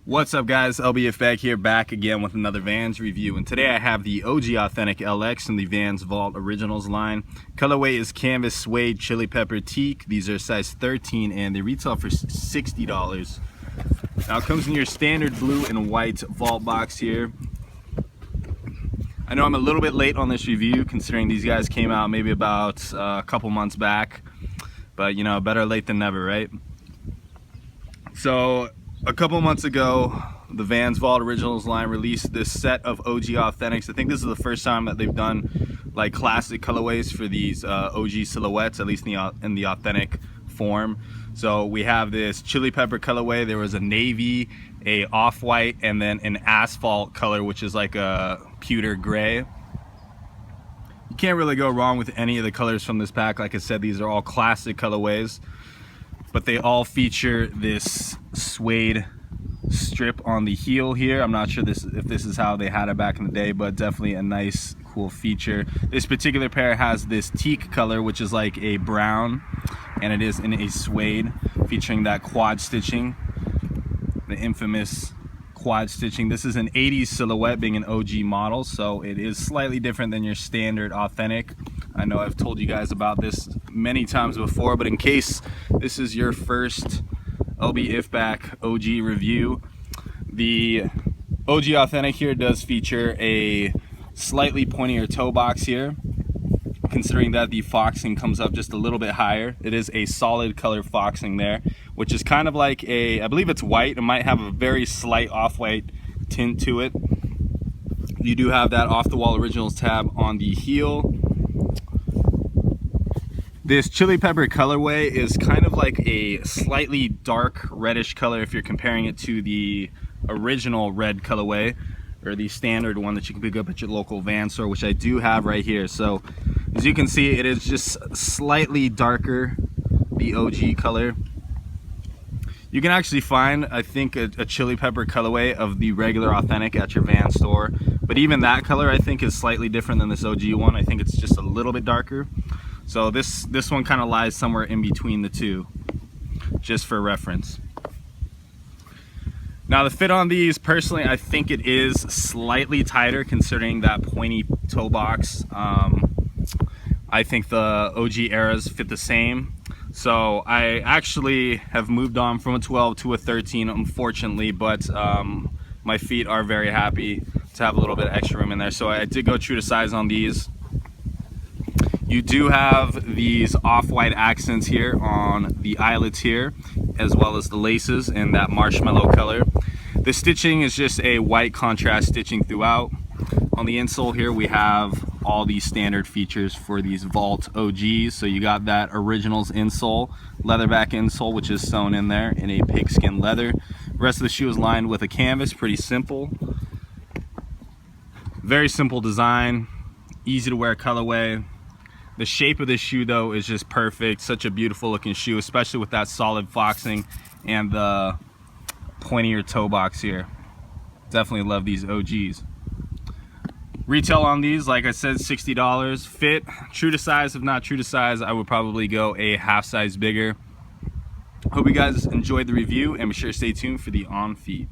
What's up guys, LBF back again with another Vans review, and today I have the OG Authentic LX in the Vans Vault Originals line. Colorway is Canvas, Suede, Chili Pepper, Teak. These are size 13 and they retail for $60. Now it comes in your standard blue and white Vault box here. I know I'm a little bit late on this review considering these guys came out maybe about a couple months back, but you know, better late than never, right? So a couple months ago, the Vans Vault Originals line released this set of OG Authentics. I think this is the first time that they've done like classic colorways for these OG silhouettes, at least in the authentic form. So we have this Chili Pepper colorway. There was a navy, a off-white, and then an asphalt color, which is like a pewter gray. You can't really go wrong with any of the colors from this pack. Like I said, these are all classic colorways, but they all feature this suede strip on the heel here. I'm not sure if this is how they had it back in the day, but definitely a nice, cool feature. This particular pair has this teak color, which is like a brown, and it is in a suede, featuring that quad stitching, the infamous quad stitching. This is an 80s silhouette, being an OG model, so it is slightly different than your standard authentic. I know I've told you guys about this many times before, but in case this is your first LB Ifback OG review, the OG Authentic here does feature a slightly pointier toe box here, considering that the foxing comes up just a little bit higher. It is a solid color foxing there, which is kind of like a, I believe it's white. It might have a very slight off-white tint to it. You do have that Off the Wall Originals tab on the heel. This Chili Pepper colorway is kind of like a slightly dark reddish color if you're comparing it to the original red colorway, or the standard one that you can pick up at your local Vans store, which I do have right here. So as you can see, it is just slightly darker, the OG color. You can actually find, I think, a Chili Pepper colorway of the regular authentic at your Vans store, but even that color I think is slightly different than this OG one. I think it's just a little bit darker. So this one kind of lies somewhere in between the two, just for reference. Now the fit on these, personally, I think it is slightly tighter considering that pointy toe box. I think the OG eras fit the same. So I actually have moved on from a 12 to a 13, unfortunately, but my feet are very happy to have a little bit of extra room in there. So I did go true to size on these. You do have these off-white accents here on the eyelets here, as well as the laces in that marshmallow color. The stitching is just a white contrast stitching throughout. On the insole here, we have all these standard features for these Vault OGs. So you got that Originals insole, leatherback insole, which is sewn in there in a pigskin leather. The rest of the shoe is lined with a canvas, pretty simple. Very simple design, easy to wear colorway. The shape of this shoe though is just perfect. Such a beautiful looking shoe, especially with that solid foxing and the pointier toe box here. Definitely love these OGs. Retail on these, like I said, $60. Fit, true to size. If not true to size, I would probably go a half size bigger. Hope you guys enjoyed the review, and be sure to stay tuned for the on feed.